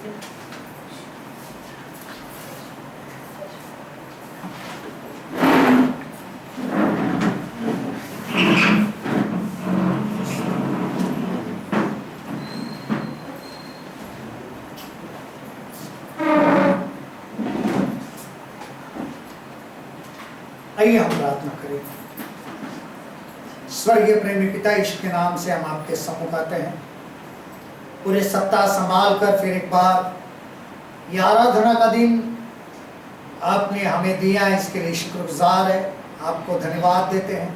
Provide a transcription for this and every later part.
आइए हम प्रार्थना करें। स्वर्गीय प्रेमी पिता, ईश्वर के नाम से हम आपके सम्मुख आते हैं। पूरे सप्ताह संभाल कर फिर एक बार ये आराधना का दिन आपने हमें दिया, इसके लिए शुक्रगुजार है, आपको धन्यवाद देते हैं।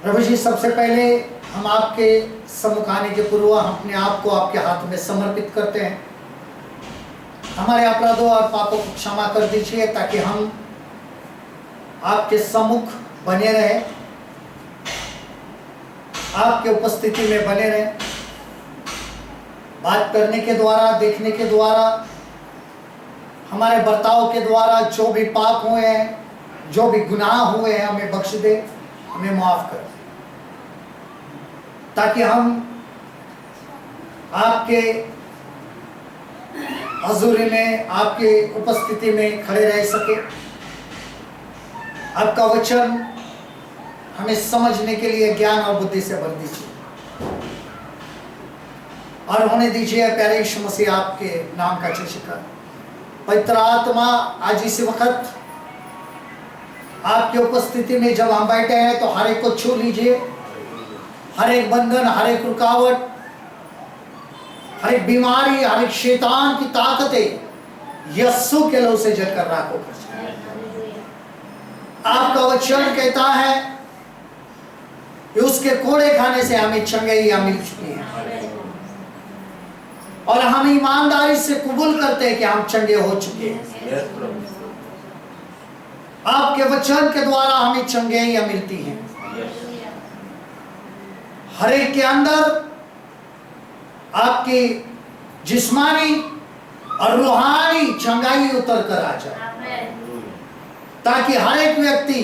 प्रभु जी, सबसे पहले हम आपके सम्मुख आने के पूर्व हम अपने आप को आपके हाथ में समर्पित करते हैं। हमारे अपराधों और पापों को क्षमा कर दीजिए ताकि हम आपके सम्मुख बने रहे, आपके उपस्थिति में बने रहे। बात करने के द्वारा, देखने के द्वारा, हमारे बर्ताव के द्वारा जो भी पाप हुए हैं, जो भी गुनाह हुए हैं, हमें बख्श दे, हमें माफ कर दे, ताकि हम आपके हजूरी में, आपके उपस्थिति में खड़े रह सके। आपका वचन हमें समझने के लिए ज्ञान और बुद्धि से भर दीजिए और होने दीजिए प्यारे यीशु मसीह आपके नाम का शिकार। पवित्र आत्मा, आज इसी वक्त आपकी उपस्थिति में जब हम बैठे हैं तो हर एक को छू लीजिए। हर एक बंधन, हर एक रुकावट, हर एक बीमारी, हर एक शैतान की ताकतें यीशु के लहू से जलकर राख होकर आपका वचन कहता है कि उसके कोड़े खाने से हमें चंगाइयां मिल चुकी हैं और हम ईमानदारी से कबूल करते हैं कि हम चंगे हो चुके हैं। आपके वचन के द्वारा हमें चंगाइयां मिलती हैं। हर एक के अंदर आपकी जिस्मानी और रूहानी चंगाई उतर कर आ जाए, ताकि हर एक व्यक्ति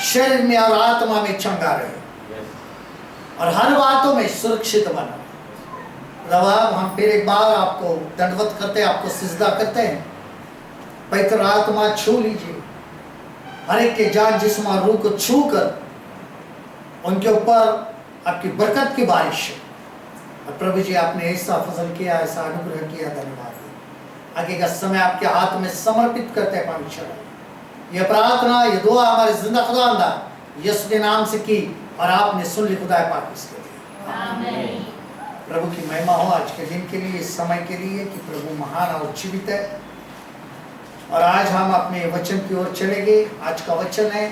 शरीर में और आत्मा में चंगा रहे और हर बातों में सुरक्षित बना। रवाब, हम फिर एक बार आपको दंडवत करते हैं, आपको सिजदा करते हैं। पवित्र आत्मा छू लीजिए, हर एक के जान, जिस्म और रूह को छू कर उनके ऊपर आपकी बरकत की बारिश। और प्रभु जी, आपने ऐसा फजल किया, ऐसा अनुग्रह किया, धन्यवाद। आगे का समय आपके हाथ में समर्पित करते हैं। परमेश्वर, यह प्रार्थना, यह दुआ हमारे जिंदा खुदावंदा यीशु के नाम से की और आपने सुन ली खुदा पाक इसके लिए। आमीन। प्रभु की महिमा हो आज के दिन के लिए, इस समय के लिए कि प्रभु महान और जीवित है। और आज हम अपने वचन की ओर चलेंगे। आज का वचन है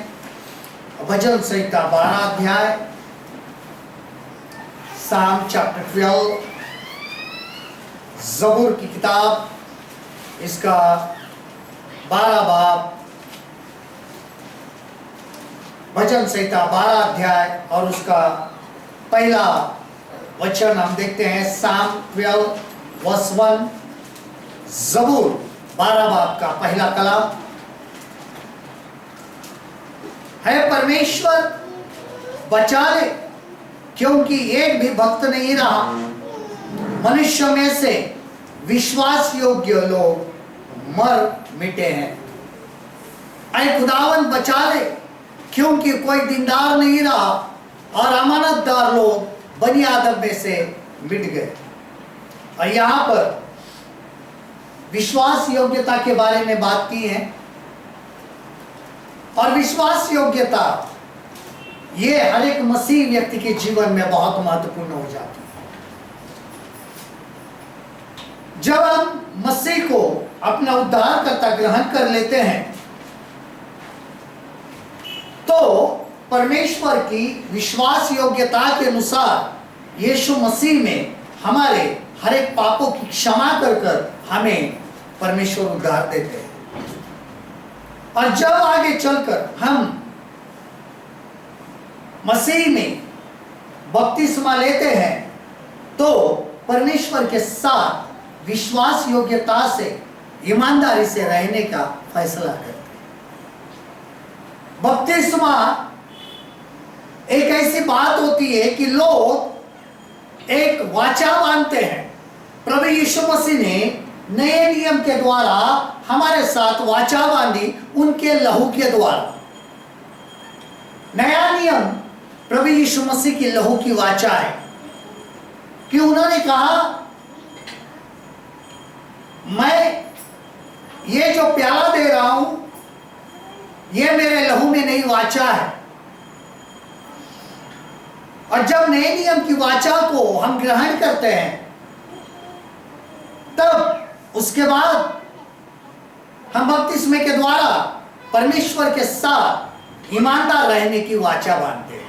भजन संहिता 12 अध्याय, साम चैप्टर 12, ज़बूर की किताब, इसका 12 बाब, भजन संहिता 12 अध्याय और उसका पहला वचन हम देखते हैं। साम 12 वर्स 1, ज़बूर 12 बाब का पहला कलाम है। परमेश्वर बचा ले, क्योंकि एक भी भक्त नहीं रहा। मनुष्य में से विश्वास योग्य लोग मर मिटे हैं। ऐ खुदावन बचा ले, क्योंकि कोई दीनदार नहीं रहा और अमानतदार लोग बनी आदम में से मिट गए। और यहाँ पर विश्वास योग्यता के बारे में बात की है। और विश्वास योग्यता ये हर एक मसीह व्यक्ति के जीवन में बहुत महत्वपूर्ण हो जाती है। जब हम मसीह को अपना उद्धारकर्ता ग्रहण कर लेते हैं तो परमेश्वर की विश्वास योग्यता के अनुसार यीशु मसीह में हमारे हर एक पापों की क्षमा कर हमें परमेश्वर उद्धार देते हैं। और जब आगे चलकर हम मसीह में बपतिस्मा लेते हैं तो परमेश्वर के साथ विश्वास योग्यता से, ईमानदारी से रहने का फैसला करते हैं। बपतिस्मा एक ऐसी बात होती है कि लोग एक वाचा बांधते हैं। प्रभु यीशु मसीह ने नए नियम के द्वारा हमारे साथ वाचा बांधी, उनके लहू के द्वारा। नया नियम प्रभु यीशु मसीह की लहू की वाचा है कि उन्होंने कहा, मैं ये जो प्याला दे रहा हूं, ये मेरे लहू में नई वाचा है। और जब नए नियम की वाचा को हम ग्रहण करते हैं, तब उसके बाद हम बपतिस्मे के द्वारा परमेश्वर के साथ ईमानदार रहने की वाचा बांधते हैं।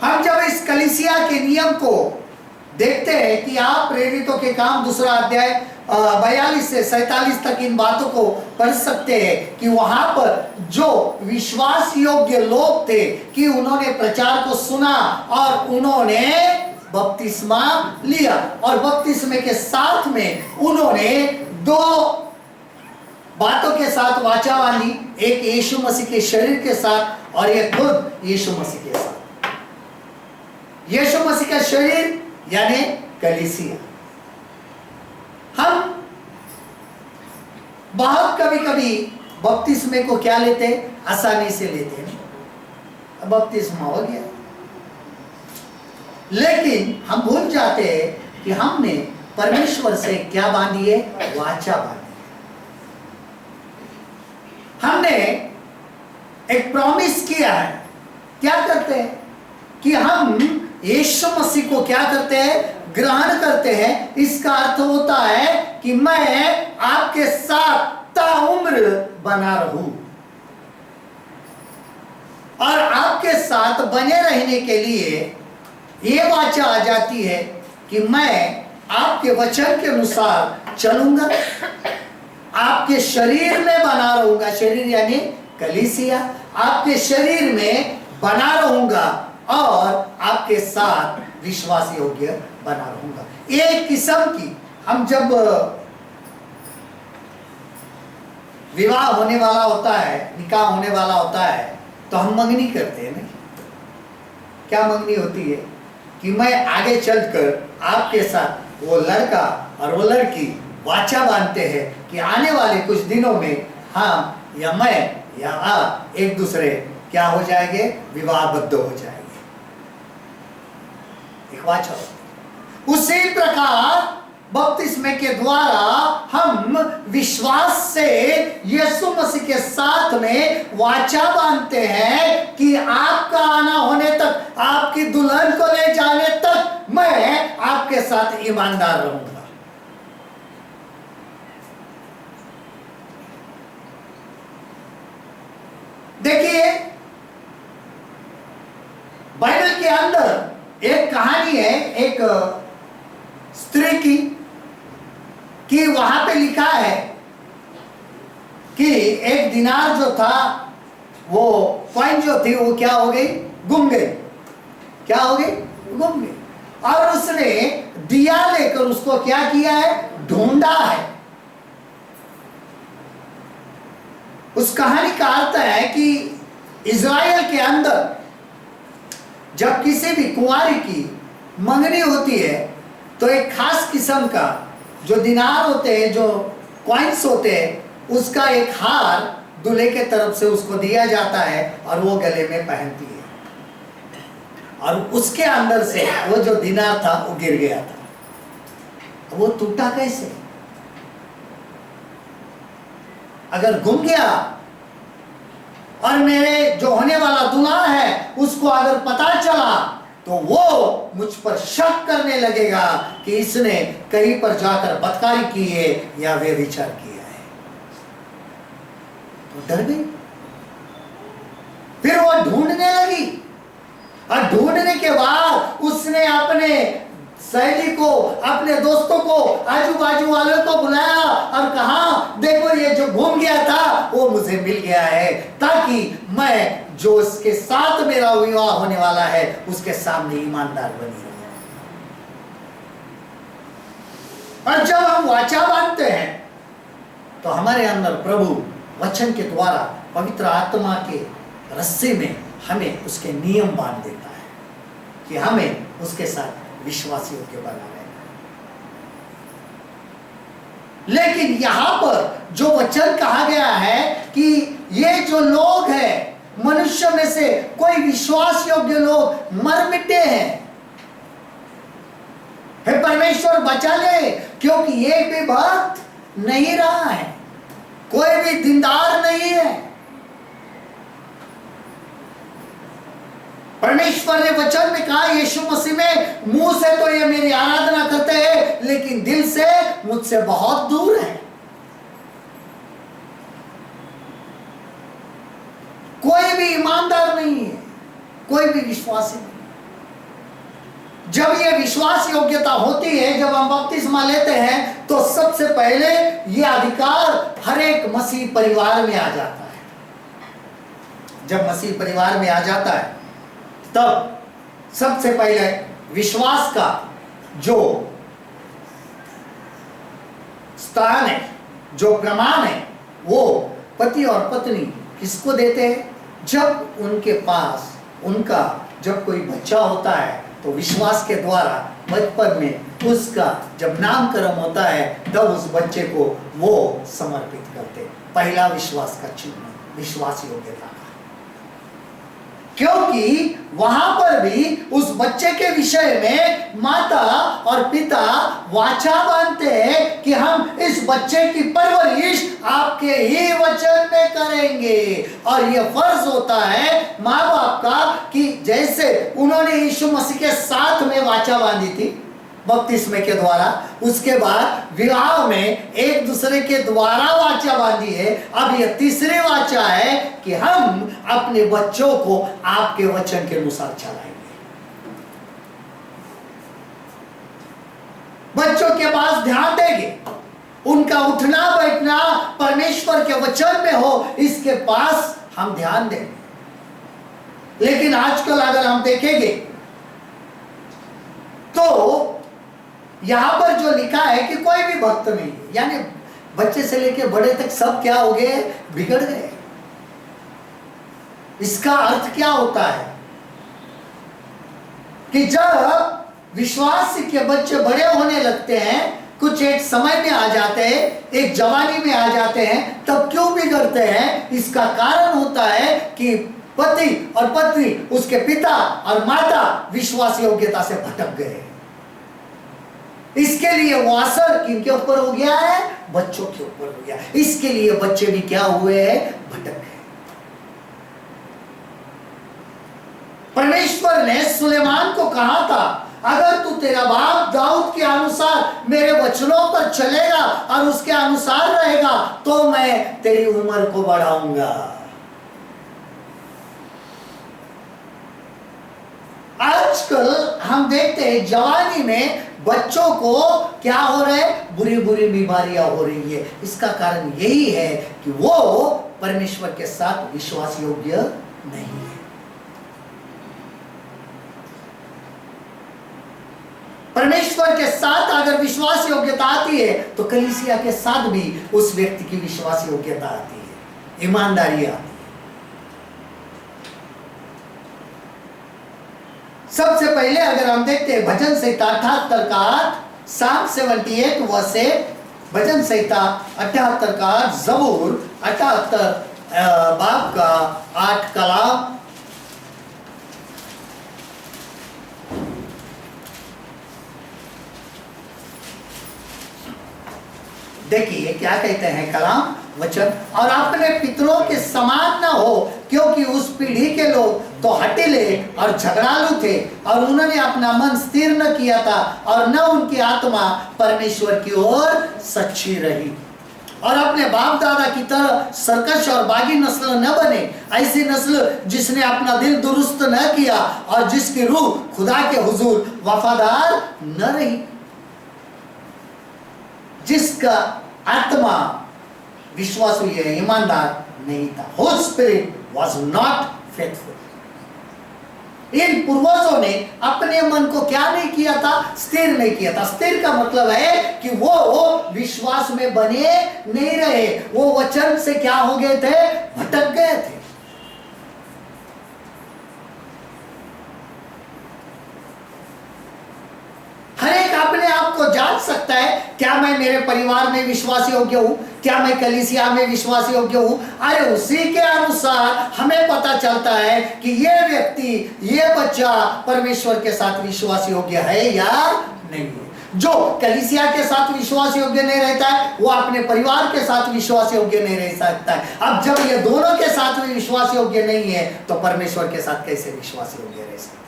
हम जब इस कलीसिया के नियम को देखते हैं कि आप प्रेरितों के काम 2 अध्याय 42 से 47 तक इन बातों को पढ़ सकते हैं कि वहां पर जो विश्वास योग्य लोग थे कि उन्होंने प्रचार को सुना और उन्होंने बपतिस्मा लिया, और बपतिस्मे के साथ में उन्होंने 2 बातों के साथ वाचा बांधी, एक यीशु मसीह के शरीर के साथ और एक खुद यीशु मसीह के साथ। यीशु मसीह का शरीर यानी कलीसिया। हम बहुत कभी कभी बपतिस्मे को क्या लेते हैं, आसानी से लेते हैं, बपतिस्मा हो गया, लेकिन हम भूल जाते हैं कि हमने परमेश्वर से क्या बांधी है, वाचा बांधी। हमने एक प्रॉमिस किया है। क्या करते हैं कि हम यीशु मसीह को क्या करते हैं, ग्रहण करते हैं। इसका अर्थ होता है कि मैं आपके साथ ताउम्र बना रहूं, और आपके साथ बने रहने के लिए ये वाचा आ जाती है कि मैं आपके वचन के अनुसार चलूंगा, आपके शरीर में बना रहूंगा, शरीर यानी कलीसिया, आपके शरीर में बना रहूंगा और आपके साथ विश्वास योग्य बना रहूंगा। एक किस्म की, हम जब विवाह होने वाला होता है, निकाह होने वाला होता है, तो हम मंगनी करते हैं ना। क्या मंगनी होती है कि मैं आगे चलकर आपके साथ, वो लड़का और वो लड़की वाचा बांधते हैं कि आने वाले कुछ दिनों में हम या मैं या आप एक दूसरे क्या हो जाएंगे, विवाहबद्ध हो जाएंगे। एक वाचा। उसी प्रकार बपतिस्मे के द्वारा हम विश्वास से यीशु मसीह के साथ में वाचा बांधते हैं कि आपका आना होने तक, आपकी दुल्हन को ले जाने तक मैं आपके साथ ईमानदार रहूंगा। देखिए, बाइबल के अंदर एक कहानी है एक स्त्री की, कि वहां पे लिखा है कि एक दिनार जो था, वो कॉइन जो थी, वो क्या हो गई, गुम गई। क्या हो गई, गुम गई। और उसने दिया लेकर उसको क्या किया है, ढूंढा है। उस कहानी का अर्थ है कि इज़राइल के अंदर जब किसी भी कुंवारी की मंगनी होती है, तो एक खास किस्म का जो दिनार होते हैं, जो कॉइन्स होते हैं, उसका एक हार दूल्हे के तरफ से उसको दिया जाता है और वो गले में पहनती है। और उसके अंदर से वो जो दिनार था वो गिर गया था। वो टूटा कैसे? अगर गुम गया और मेरे जो होने वाला दूल्हा है उसको अगर पता चला, तो वो मुझ पर शक करने लगेगा कि इसने कहीं पर जाकर बदकारी की है या व्यभिचार किया है। तो डर गई। फिर वो ढूंढने लगी, और ढूंढने के बाद उसने अपने सहेली को, अपने दोस्तों को, आजू बाजू वालों को बुलाया और कहा, देखो ये जो घूम गया था वो मुझे मिल गया है, ताकि मैं जो उसके साथ मेरा विवाह होने वाला है उसके सामने ईमानदार बनी रहूं। और जब हम वाचा बांधते हैं तो हमारे अंदर प्रभु वचन के द्वारा, पवित्र आत्मा के रस्से में हमें उसके नियम बांध देता है कि हमें उसके साथ विश्वास योग्य बना रहना। लेकिन यहां पर जो वचन कहा गया है कि ये जो लोग हैं, मनुष्य में से कोई विश्वास योग्य लोग मर मिटे हैं, हे परमेश्वर बचा ले, क्योंकि एक भी भक्त नहीं रहा है, कोई भी दीनदार नहीं है। परमेश्वर ने वचन में कहा, यीशु मसीह में, मुंह से तो ये मेरी आराधना करते हैं लेकिन दिल से मुझसे बहुत दूर है। कोई भी ईमानदार नहीं है, कोई भी विश्वासी नहीं। जब ये विश्वास योग्यता होती है, जब हम बपतिस्मा लेते हैं, तो सबसे पहले ये अधिकार हर एक मसीह परिवार में आ जाता है। जब मसीह परिवार में आ जाता है, तब सबसे पहले विश्वास का जो स्थान है, जो प्रमाण है, वो पति और पत्नी किसको देते हैं? जब उनके पास उनका जब कोई बच्चा होता है, तो विश्वास के द्वारा बचपन में उसका जब नामकरण होता है, तब उस बच्चे को वो समर्पित करते। पहला विश्वास का चिन्ह विश्वास योग्यता का, क्योंकि वहां पर भी उस बच्चे के विषय में माता और पिता वाचा बांधते हैं कि हम इस बच्चे की परवरिश आपके ही वचन में करेंगे। और यह फर्ज होता है माँ बाप का कि जैसे उन्होंने यीशु मसीह के साथ में वाचा बांधी थी बपतिस्मे के द्वारा, उसके बाद विवाह में एक दूसरे के द्वारा वाचा बांधी है, अब यह तीसरी वाचा है कि हम अपने बच्चों को आपके वचन के अनुसार चलाएंगे। बच्चों के पास ध्यान देंगे, उनका उठना बैठना परमेश्वर के वचन में हो, इसके पास हम ध्यान देंगे। लेकिन आजकल अगर हम देखेंगे तो यहां पर जो लिखा है कि कोई भी भक्त नहीं, यानी बच्चे से लेकर बड़े तक सब क्या हो गए? बिगड़ गए। इसका अर्थ क्या होता है कि जब विश्वास के बच्चे बड़े होने लगते हैं, कुछ एक समय में आ जाते हैं, एक जवानी में आ जाते हैं, तब क्यों बिगड़ते हैं? इसका कारण होता है कि पति और पत्नी, उसके पिता और माता विश्वास योग्यता से भटक गए। इसके लिए वो असर किनके ऊपर हो गया है? बच्चों के ऊपर हो गया। इसके लिए बच्चे भी क्या हुए हैं? भटक गए। परमेश्वर ने सुलेमान को कहा था, अगर तू तेरा बाप दाऊद के अनुसार मेरे वचनों पर चलेगा और उसके अनुसार रहेगा, तो मैं तेरी उम्र को बढ़ाऊंगा। आजकल हम देखते हैं जवानी में बच्चों को क्या हो रहा है? बुरी बुरी बीमारियां हो रही है। इसका कारण यही है कि वो परमेश्वर के साथ विश्वास योग्य नहीं है। परमेश्वर के साथ अगर विश्वास योग्यता आती है, तो कलीसिया के साथ भी उस व्यक्ति की विश्वास योग्यता आती है, ईमानदारी आती है। सबसे पहले अगर हम देखते हैं भजन संहिता 78 का 78 वर्ष, भजन संहिता 78 का जबूर 78 बाब का 8 कलाम। देखिए क्या कहते हैं कलाम वचन, और अपने पितरों के समान न हो, क्योंकि उस पीढ़ी के लोग तो हठीले और झगड़ालू थे, और उन्होंने अपना मन स्थिर न किया था, और न उनकी आत्मा परमेश्वर की ओर सच्ची रही, और अपने बाप दादा की तरह सरकश और बागी नस्ल न बने, ऐसी नस्ल जिसने अपना दिल दुरुस्त न किया और जिसकी रूह खुदा के हुजूर वफादार न रही, जिसका आत्मा विश्वास हुई है ईमानदार नहीं था। Holy Spirit was not faithful। इन पूर्वजों ने अपने मन को क्या नहीं किया था? स्थिर नहीं किया था। स्थिर का मतलब है कि वो विश्वास में बने नहीं रहे, वो वचन से क्या हो गए थे? भटक गए थे। को जांच सकता है, क्या मैं मेरे परिवार में विश्वास योग्य हूं, क्या मैं कलीसिया में विश्वास योग्य हूं। अरे उसी के अनुसार हमें पता चलता है कि ये व्यक्ति, ये बच्चा परमेश्वर के साथ विश्वास योग्य है या नहीं है। जो कलीसिया के साथ विश्वास योग्य नहीं रहता है, वो अपने परिवार के साथ विश्वास योग्य नहीं रह सकता है। अब जब ये दोनों के साथ भी विश्वास योग्य नहीं है, तो परमेश्वर के साथ कैसे विश्वास योग्य रह सकता है।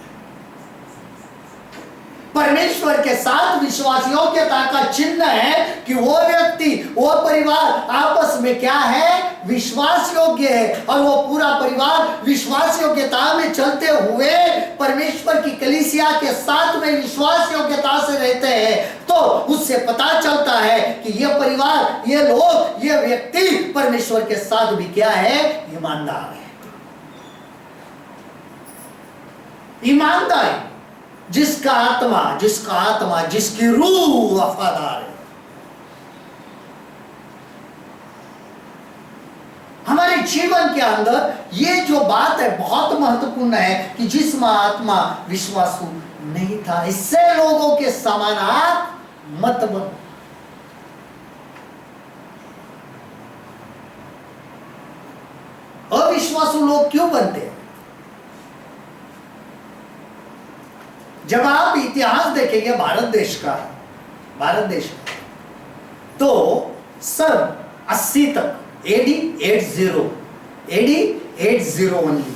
परमेश्वर के साथ विश्वास योग्यता का चिन्ह है कि वो व्यक्ति, वो परिवार आपस में क्या है, विश्वास योग्य है। और वो पूरा परिवार विश्वास योग्यता में चलते हुए परमेश्वर की कलीसिया के साथ में विश्वास योग्यता से रहते हैं, तो उससे पता चलता है कि ये परिवार, ये लोग, ये व्यक्ति परमेश्वर के साथ भी क्या है, ईमानदार है। ईमानदारी, जिसका आत्मा, जिसकी रूह वफादार है। हमारे जीवन के अंदर ये जो बात है बहुत महत्वपूर्ण है कि जिसमें आत्मा विश्वासु नहीं था, इससे लोगों के समान आप मत बनो। अविश्वासु लोग क्यों बनते हैं? जब आप इतिहास देखेंगे भारत देश का, तो सन 80 तक, AD 80 ओनली,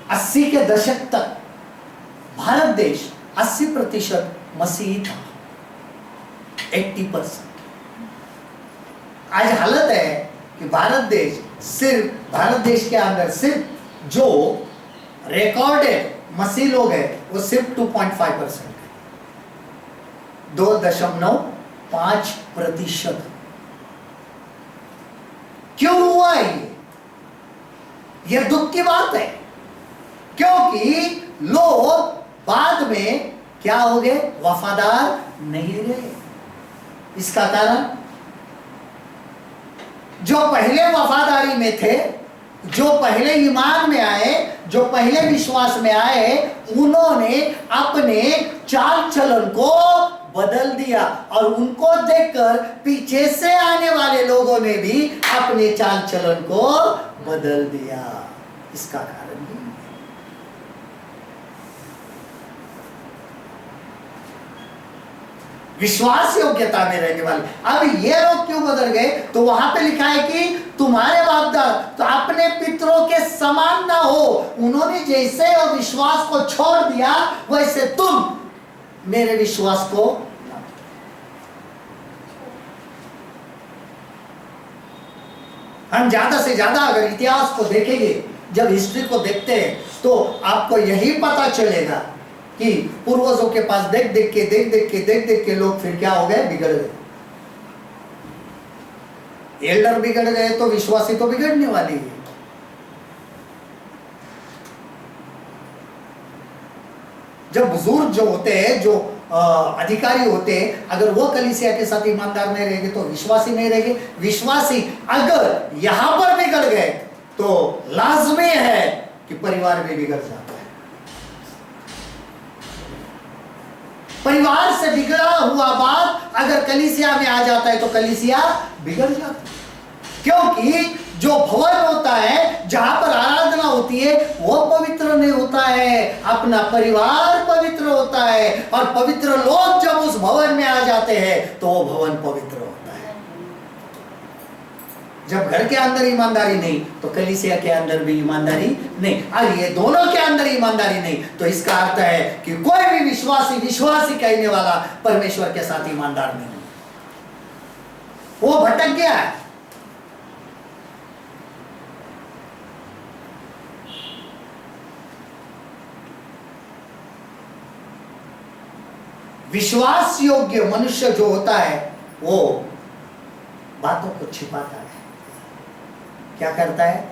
80 के दशक तक भारत देश 80% मसीही था, 80%। आज हालत है कि भारत देश के अंदर सिर्फ जो रिकॉर्डेड मसीह लोग हैं वो सिर्फ 2.5%, 2.5%। क्यों हुआ ये दुख की बात है, क्योंकि लोग बाद में क्या हो गए, वफादार नहीं रहे। इसका कारण, जो पहले वफादारी में थे, जो पहले ईमान में आए, जो पहले विश्वास में आए, उन्होंने अपने चाल चलन को बदल दिया और उनको देखकर पीछे से आने वाले लोगों ने भी अपने चाल चलन को बदल दिया। इसका कारण ही विश्वास योग्यता में रहने वाले। अब ये लोग क्यों बदल गए, तो वहां पे लिखा है कि तुम्हारे बाप दादा तो अपने पितरों के समान ना हो, उन्होंने जैसे और विश्वास को छोड़ दिया वैसे तुम मेरे विश्वास को। हम ज्यादा से ज्यादा अगर इतिहास को देखेंगे, जब हिस्ट्री को देखते हैं, तो आपको यही पता चलेगा कि पूर्वजों के पास देख देख के लोग फिर क्या हो गए, बिगड़ गए। एल्डर बिगड़ गए तो विश्वासी तो बिगड़ने वाली है। जब बुजुर्ग जो होते हैं, जो अधिकारी होते हैं, अगर वो कलीसिया के साथ ईमानदार नहीं रहेंगे तो विश्वासी नहीं रहेंगे। विश्वासी अगर यहां पर बिगड़ गए तो लाजमी है कि परिवार भी बिगड़ जाता है। परिवार से बिगड़ा हुआ बात अगर कलीसिया में आ जाता है तो कलीसिया बिगड़ जाता है, क्योंकि जो भवन होता है, जहां पर आराधना होती है, वो पवित्र नहीं होता है, अपना परिवार पवित्र होता है। और पवित्र लोग जब उस भवन में आ जाते हैं तो वो भवन पवित्र होता है। जब घर के अंदर ईमानदारी नहीं तो कलीसिया के अंदर भी ईमानदारी नहीं। और ये दोनों के अंदर ईमानदारी नहीं तो इसका अर्थ है कि कोई भी विश्वासी कहने वाला परमेश्वर के साथ ईमानदार नहीं, वो भटक गया है। विश्वास योग्य मनुष्य जो होता है वो बातों को छिपाता है। क्या करता है?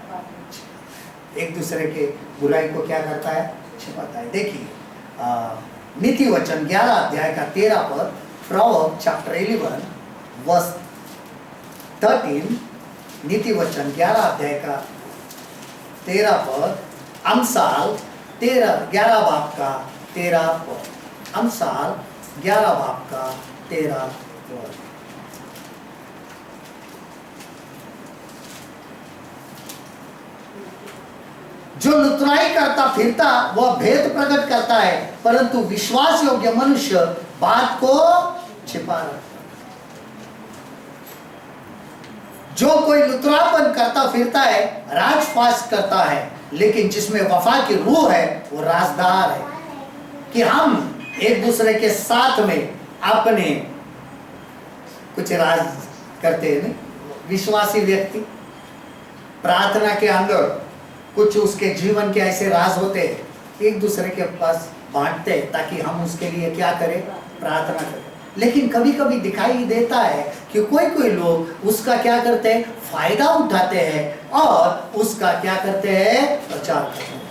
एक दूसरे के बुराई को क्या करता है? छिपाता है। देखिए नीति वचन 11 अध्याय का 13 पद, प्रोवर्ब चैप्टर 11 वर्स 13, नीति वचन 11 अध्याय का 13 पद, अमसाल 11 बाब का 13 पद, अमसाल 11 बाब का तेरा वध। जो लुतराई करता फिरता वह भेद प्रकट करता है, परंतु विश्वास योग्य मनुष्य बात को छिपा रखता है। जो कोई लुतरापन करता फिरता है राजपास करता है, लेकिन जिसमें वफा की रूह है वो राजदार है। कि हम एक दूसरे के साथ में अपने कुछ राज करते हैं। विश्वासी व्यक्ति प्रार्थना के अंदर कुछ उसके जीवन के ऐसे राज होते हैं, एक दूसरे के पास बांटते हैं ताकि हम उसके लिए क्या करें, प्रार्थना करें। लेकिन कभी कभी दिखाई देता है कि कोई कोई लोग उसका क्या करते हैं, फायदा उठाते हैं और उसका क्या करते हैं, प्रचार करते हैं।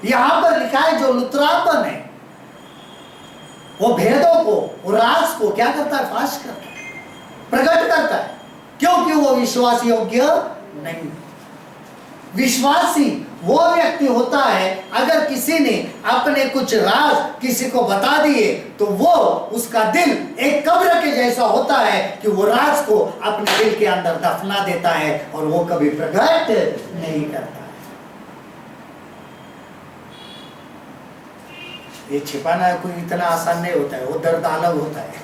यहां पर लिखा है जो लुतरापन है वो भेदों को, वो राज को क्या करता है, फाश करता है, प्रकट करता है, क्योंकि वो विश्वास योग्य नहीं। विश्वासी वो व्यक्ति होता है अगर किसी ने अपने कुछ राज किसी को बता दिए तो वो उसका दिल एक कब्र के जैसा होता है कि वो राज को अपने दिल के अंदर दफना देता है और वो कभी प्रकट नहीं करता है। ये छिपाना कोई इतना आसान नहीं होता है, वो दर्द अलग होता है,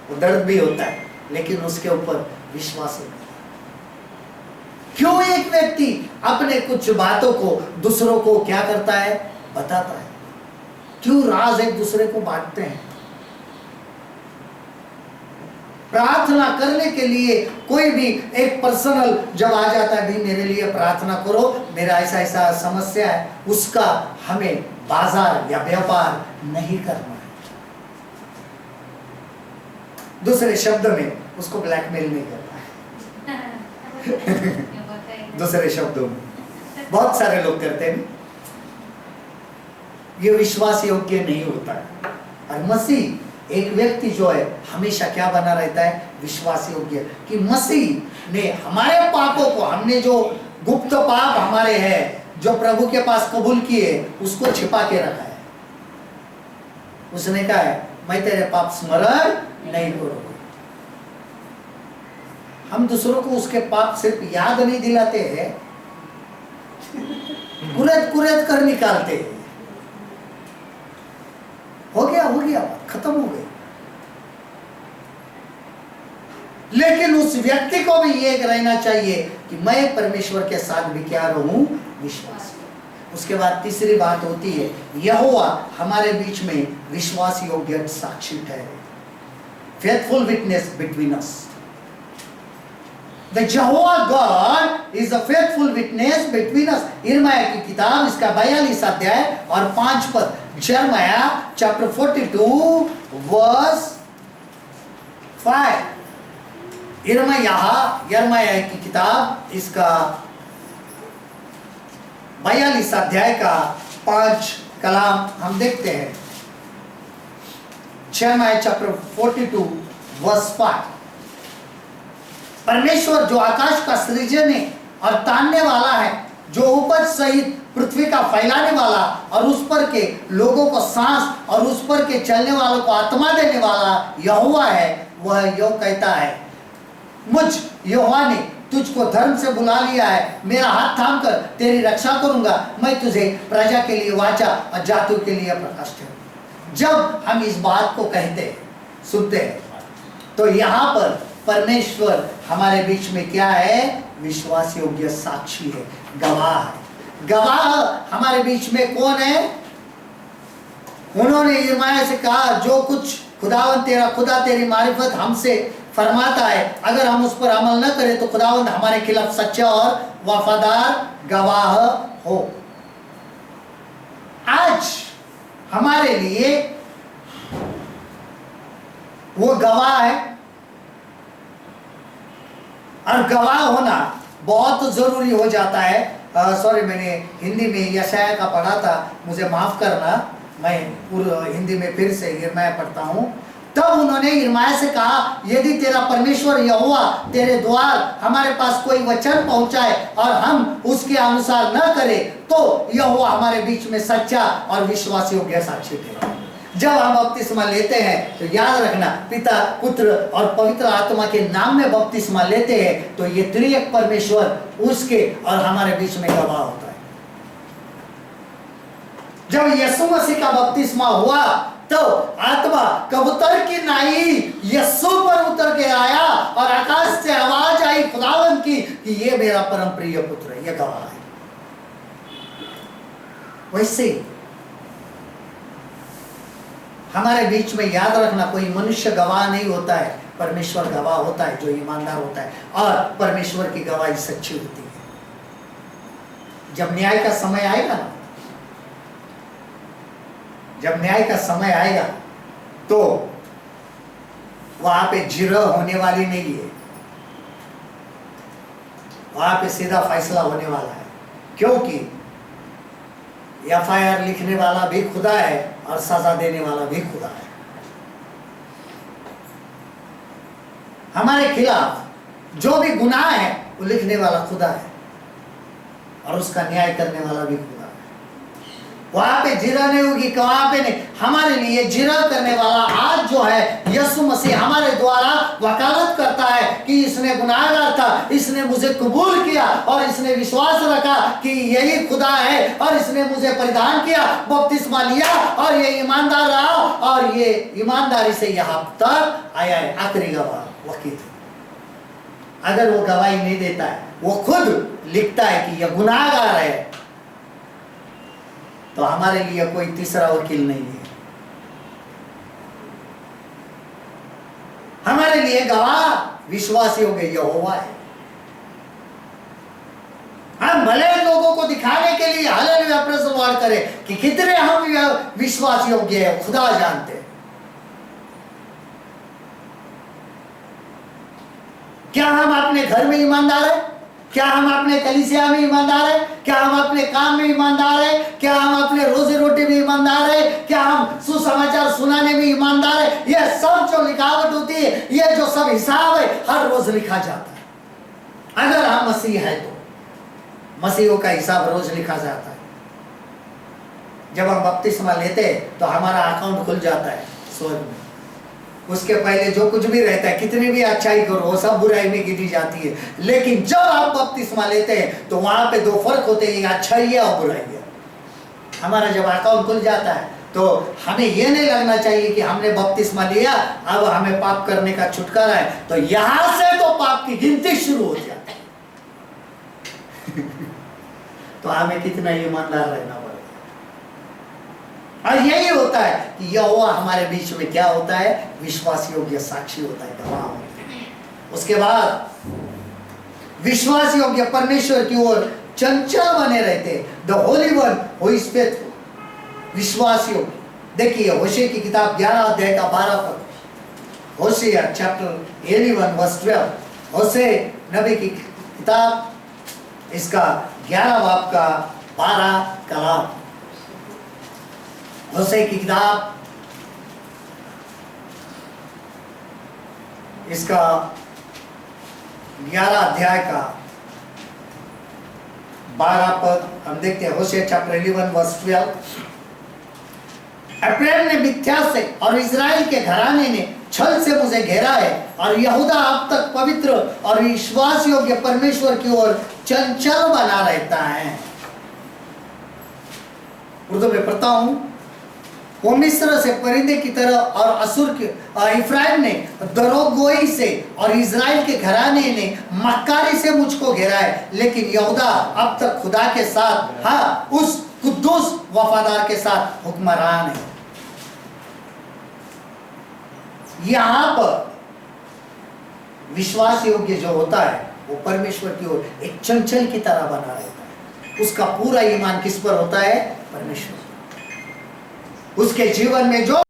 वो दर्द भी होता है, लेकिन उसके ऊपर विश्वास है। क्यों एक व्यक्ति अपने कुछ बातों को दूसरों को क्या करता है, बताता है? क्यों राज एक दूसरे को बांटते हैं? प्रार्थना करने के लिए कोई भी एक पर्सनल जब आ जाता है, भी मेरे लिए प्रार्थना करो, मेरा ऐसा ऐसा समस्या है, उसका हमें बाजार या व्यापार नहीं करना है। दूसरे शब्द में उसको ब्लैकमेल नहीं करना है। दूसरे शब्दों में बहुत सारे लोग करते हैं, ये विश्वास योग्य नहीं होता है। और मसीह एक व्यक्ति जो है हमेशा क्या बना रहता है, विश्वास योग्य। कि मसीह ने हमारे पापों को, हमने जो गुप्त पाप हमारे हैं जो प्रभु के पास कबूल किए, उसको छिपा के रखा है। उसने कहा है मैं तेरे पाप स्मरण नहीं करूंगा। हम दूसरों को उसके पाप सिर्फ याद नहीं दिलाते हैं, कुरेद कुरेद कर निकालते हैं। हो गया खत्म हो गया। लेकिन उस व्यक्ति को भी ये रहना चाहिए कि मैं परमेश्वर के साथ भी क्या रहूं, विश्वास। उसके बाद तीसरी बात होती है, यहोवा हमारे बीच में विश्वास योग्य साक्षी ठहरे, faithful witness between us. The Jehovah God is a faithful witness between us. यिर्मयाह की किताब इसका 42 अध्याय और 5 पद। यिर्मयाह chapter 42 verse 5। यिर्मयाह की किताब इसका 42 अध्याय का 5 कलाम हम देखते हैं। यिर्मयाह chapter 42 verse 5। परमेश्वर जो आकाश का सृजन और तानने वाला है, जो उपज सहित पृथ्वी का फैलाने वाला और उस पर के लोगों को सांस और उस पर के चलने वालों को आत्मा देने वाला यहोवा है, वह यो कहता है, मुझ यहोवा ने तुझको धर्म से बुला लिया है, मेरा हाथ थाम कर तेरी रक्षा करूंगा, मैं तुझे प्रजा के लिए वाचा और जातियों के लिए प्रकाश ठहराऊंगा। जब हम इस बात को कहते हैं, सुनते हैं, तो यहाँ पर परमेश्वर हमारे बीच में क्या है, विश्वास योग्य साक्षी है, गवाह है। गवाह हमारे बीच में कौन है? उन्होंने यिर्मयाह से कहा, जो कुछ खुदावंद तेरा खुदा तेरी मारिफत हमसे फरमाता है, अगर हम उस पर अमल न करें तो खुदावंद हमारे खिलाफ सच्चा और वफादार गवाह हो। आज हमारे लिए वो गवाह है, और गवाह होना बहुत जरूरी हो जाता है। सॉरी, मैंने हिंदी में यशायाह का पढ़ा था, मुझे माफ करना, मैं पूरा हिंदी में फिर से यिर्मयाह पढ़ता हूँ। तब उन्होंने यिर्मयाह से कहा, यदि तेरा परमेश्वर यहोवा तेरे द्वार हमारे पास कोई वचन पहुंचाए और हम उसके अनुसार न करें, तो यहोवा हमारे बीच में सच्चा और विश्वास योग्य साक्षी ठहरे। जब हम बपतिस्मा लेते हैं तो याद रखना, पिता, पुत्र और पवित्र आत्मा के नाम में बपतिस्मा लेते हैं तो ये त्रिएक परमेश्वर उसके और हमारे बीच में गवाह होता है। जब यीशु मसीह का बपतिस्मा हुआ तो आत्मा कबूतर की नाई यीशु पर उतर के आया और आकाश से आवाज आई खुदावंद की कि ये मेरा परम प्रिय पुत्र है, ये गवाह है। वैसे हमारे बीच में याद रखना, कोई मनुष्य गवाह नहीं होता है, परमेश्वर गवाह होता है जो ईमानदार होता है, और परमेश्वर की गवाही सच्ची होती है। जब न्याय का समय आएगा ना, जब न्याय का समय आएगा तो वहां पे जिरह होने वाली नहीं है, वहां पे सीधा फैसला होने वाला है, क्योंकि एफआईआर लिखने वाला भी खुदा है और सजा देने वाला भी खुदा है। हमारे खिलाफ जो भी गुनाह है वो लिखने वाला खुदा है और उसका न्याय करने वाला भी खुदा है। वहां पे जिरह नहीं होगी, वहां पे नहीं। हमारे लिए जिरह करने वाला आज जो है यीशु मसीह हमारे द्वारा वकालत करता है कि इसने गुनाहगार था, इसने मुझे कबूल किया और इसने विश्वास रखा कि यही खुदा है और इसने मुझे परिधान किया, बपतिस्मा लिया और ये ईमानदार रहा और ये ईमानदारी से यहाँ तक आया है। आखिरी गवाह वकील। अगर वो गवाही नहीं देता है, वो खुद लिखता है कि यह गुनाहगार है, तो हमारे लिए कोई तीसरा वकील नहीं है। हमारे लिए गवाह विश्वास योग्य यहोवा है। हम भले लोगों को दिखाने के लिए हालेलुया प्रेज़ द लॉर्ड करें कि कितने हम विश्वास योग्य है, खुदा जानते हैं। क्या हम अपने घर में ईमानदार हैं? क्या हम अपने कलीसिया में ईमानदार हैं? क्या हम अपने काम में ईमानदार हैं? क्या हम अपने रोजी रोटी में ईमानदार हैं? क्या हम सुसमाचार सुनाने में ईमानदार हैं? यह सब जो लिखावट होती है, यह जो सब हिसाब है, हर रोज लिखा जाता है। अगर हम मसीह है तो मसीहों का हिसाब रोज लिखा जाता है। जब हम बपतिस्मा लेते हैं तो हमारा अकाउंट खुल जाता है स्वर्ग में। उसके पहले जो कुछ भी रहता है, कितनी भी अच्छाई करो, वो सब बुराई में गिनी जाती है। लेकिन जब आप बपतिस्मा लेते हैं तो वहां पे दो फर्क होते हैं, अच्छाई है और बुराई है। हमारा जब अकाउंट खुल जाता है तो हमें यह नहीं लगना चाहिए कि हमने बपतिस्मा लिया, अब हमें पाप करने का छुटकारा है, तो यहां से तो पाप की गिनती शुरू हो जाती है। तो हमें कितना ईमानदार रहना पड़ेगा। और यही होता है कि यहोवा हमारे बीच में क्या होता है, विश्वास योग्य साक्षी होता है, गवाह होता है। उसके बाद विश्वास योग्य परमेश्वर की ओर चंचल बने रहते, the Holi one who is faithful, विश्वास योग्य। देखिए होशे की किताब 11 अध्याय का 12 पद, होशे चैप्टर 11 वर्स 12, होशे नबी की किताब इसका 11 बाब का 12 कलाम, होशे की किताब इसका 11 अध्याय का 12 पद हम देखते हैं। होशे चैप्टर 11 वर्स 12, एप्रैम ने मिथ्या से और इजराइल के घराने ने छल से मुझे घेरा है, और यहूदा अब तक पवित्र और विश्वास योग्य परमेश्वर की ओर चंचल बना रहता है। उर्दू में पढ़ता हूं, वो मिस्र से परिंदे की तरह और असुर के इफ्राइम ने दरोगोई से और इजराइल के घराने ने मक्कारी से मुझको घेरा है, लेकिन यहूदा अब तक खुदा के साथ, हाँ, उस कुद्दूस वफादार के साथ हुक्मरान है। यहां पर विश्वास योग्य जो होता है वो परमेश्वर की ओर एक चंचल की तरह बना रहता है। उसका पूरा ईमान किस पर होता है? परमेश्वर। उसके जीवन में जो